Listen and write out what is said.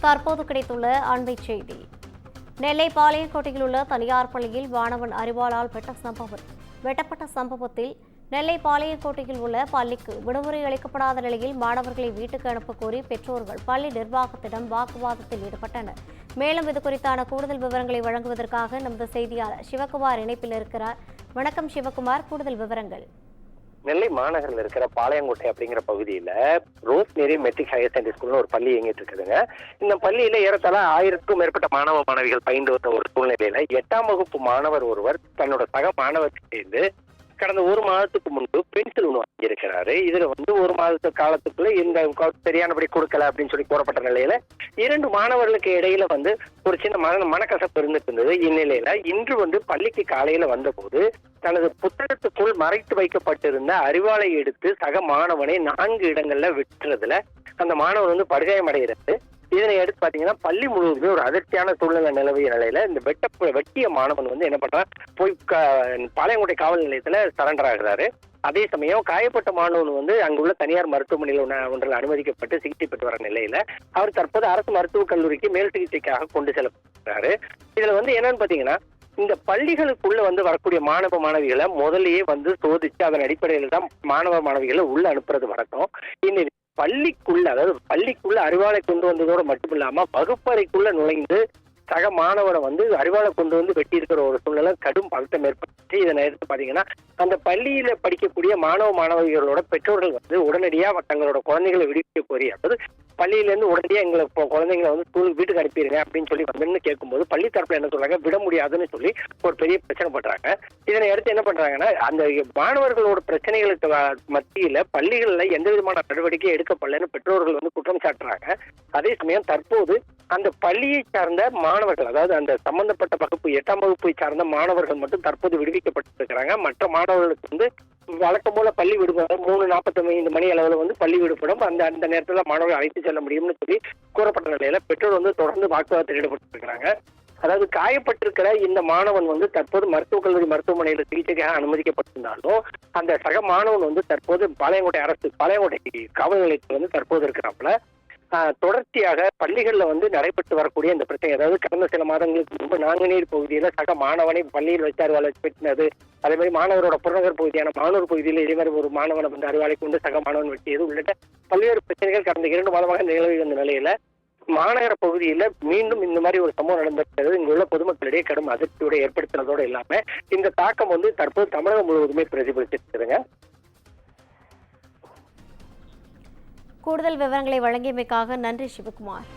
தற்போது கிடைத்துள்ள அண்மை செய்தி. நெல்லை பாளையங்கோட்டையில் உள்ள தனியார் பள்ளியில் மாணவன் அரிவாளால் வெட்டப்பட்ட சம்பவத்தில் நெல்லை பாளையங்கோட்டையில் உள்ள பள்ளிக்கு விடுமுறை அளிக்கப்படாத நிலையில் மாணவர்களை வீட்டுக்கு அனுப்ப கோரி பெற்றோர்கள் பள்ளி நிர்வாகத்திடம் வாக்குவாதத்தில் ஈடுபட்டனர். மேலும் இதுகுறித்தான கூடுதல் விவரங்களை வழங்குவதற்காக நமது செய்தியாளர் சிவகுமார் இணைப்பில் இருக்கிறார். வணக்கம் சிவகுமார், கூடுதல் விவரங்கள். நெல்லை மாநகரில் இருக்கிற பாளையங்கோட்டை அப்படிங்கிற பகுதியில ரோஸ்மேரி மெட்ரிக் ஹையர் செகண்டரி ஸ்கூல்னு ஒரு பள்ளி இயங்கிட்டு இருக்குதுங்க. இந்த பள்ளியில ஏறத்தாழ 1000க்கும் மேற்பட்ட மாணவ மாணவிகள் பயின்று வந்த ஒரு சூழ்நிலையில 8ஆம் வகுப்பு மாணவர் ஒருவர் தன்னோட சக மாணவருக்கு சேர்ந்து கடந்த ஒரு மாதத்துக்கு முன்பு பென்சில் ஒன்று வாங்கியிருக்கிறாரு. இதுல ஒரு மாதத்து காலத்துக்குள்ள இந்த சரியானபடி கொடுக்கல அப்படின்னு சொல்லி கூறப்பட்ட நிலையில 2 மாணவர்களுக்கு இடையில ஒரு சின்ன மனக்கசப்பு இருந்துட்டு இருந்தது. இந்நிலையில இன்று பள்ளிக்கு காலையில வந்த போது தனது புத்தகத்துக்குள் மறைத்து வைக்கப்பட்டிருந்த அரிவாளை எடுத்து சக மாணவனை 4 இடங்கள்ல வெட்டுறதுல அந்த மாணவன் படுகாயமடைகிறது. இதனை எடுத்து பாத்தீங்கன்னா பள்ளி முழுவதுமே ஒரு அதிர்ச்சியான சூழ்நிலை நிலவிய நிலையில இந்த வெட்டிய மாணவன் என்ன பண்றான், போய் பாளையங்கோட்டை காவல் நிலையத்துல சரண்டர் ஆகிறாரு. அதே சமயம் காயப்பட்ட மாணவன் அங்குள்ள தனியார் மருத்துவமனையில் ஒன்றில் அனுமதிக்கப்பட்டு சிகிச்சை பெற்று வர நிலையில அவர் தற்போது அரசு மருத்துவக் கல்லூரிக்கு மேல் சிகிச்சைக்காக கொண்டு செல்லப்படுறாரு. இதுல என்னன்னு பாத்தீங்கன்னா, இந்த பள்ளிகளுக்குள்ள வரக்கூடிய மாணவ மாணவிகளை முதலையே சோதிச்சு அதன் அடிப்படையில தான் மாணவ மாணவிகளை உள்ள அனுப்புறது வழக்கம். இன்னும் பள்ளிக்குள்ள அரிவாளை கொண்டு வந்ததோடு மட்டும் இல்லாம வகுப்பறைக்குள்ள நுழைந்து சக மாணவனை அரிவாளை கொண்டு வெட்டி இருக்கிற ஒரு சூழ்நிலை கடும் பதட்டம் ஏற்பட்டு இதனை எடுத்து பாத்தீங்கன்னா அந்த பள்ளியில படிக்கக்கூடிய மாணவ மாணவிகளோட பெற்றோர்கள் உடனடியா தங்களோட குழந்தைகளை விடுவிக்க கோரி, அதாவது பள்ளியிலேருந்து உடனடியா எங்களை குழந்தைங்களை ஸ்கூலுக்கு வீட்டுக்கு அனுப்பிடுங்க அப்படின்னு சொல்லி கேட்கும்போது பள்ளி தரப்புல என்ன சொல்றாங்க, விட முடியாதுன்னு சொல்லி ஒரு பெரிய பிரச்சனை பண்றாங்க. இதனை அடுத்து என்ன பண்றாங்கன்னா, அந்த மாணவர்களோட பிரச்சனைகளுக்கு மத்தியில பள்ளிகள்ல எந்த விதமான நடவடிக்கை எடுக்கப்படலன்னு பெற்றோர்கள் குற்றம் சாட்டுறாங்க. அதே சமயம் தற்போது அந்த பள்ளியை சார்ந்த மாணவர்கள், அதாவது அந்த சம்பந்தப்பட்ட வகுப்பு 8ஆம் வகுப்பை சார்ந்த மாணவர்கள் மட்டும் தற்போது விடுவிக்கப்பட்டிருக்கிறாங்க. மற்ற மாணவர்களுக்கு வழக்கம் போல பள்ளி விடுபட 3:45 மணி அளவில் பள்ளி விடுபடும். அந்த நேரத்தில் மாணவர்கள் அழைத்து செல்ல முடியும்னு சொல்லி கூறப்பட்ட நிலையில பெற்றோர் தொடர்ந்து வாக்குவாதத்தில் ஈடுபட்டிருக்கிறாங்க. அதாவது காயப்பட்டிருக்கிற இந்த மாணவன் தற்போது மருத்துவக் கல்லூரி மருத்துவமனையில் சிகிச்சைக்காக அனுமதிக்கப்பட்டிருந்தாலும் அந்த சக மாணவன் தற்போது பாளையங்கோட்டை காவல் நிலையத்தில் தற்போது இருக்கிறாப்புல. தொடர்ச்சியாக பள்ளிகள்ல நடைபெற்று வரக்கூடிய இந்த பிரச்சனை, அதாவது கடந்த சில மாதங்களுக்கு முன்பு நாங்குநீர் பகுதியில சக மாணவனை பள்ளியில் வச்சு அரிவாளை வெட்டினது, அதே மாதிரி மாணவரோட புறநகர் பகுதியான மானூர் பகுதியில் இதே மாதிரி ஒரு மாணவனை அரிவாளை கொண்டு சக மாணவன் வெட்டியது உள்ளிட்ட பல்வேறு பிரச்சனைகள் கடந்த 2 மாதமாக நிலவி வந்த நிலையில மாநகர பகுதியில மீண்டும் இந்த மாதிரி ஒரு சம்பவம் நடந்திருக்கிறது. இங்குள்ள பொதுமக்களிடையே கடும் அதிர்ச்சியோட ஏற்படுத்துறதோடு இல்லாம இந்த தாக்கம் தற்போது தமிழகம் முழுவதுமே பிரதிபலிச்சிருக்குதுங்க. கூடுதல் விவரங்களை வழங்கியமைக்காக நன்றி சிவகுமார்.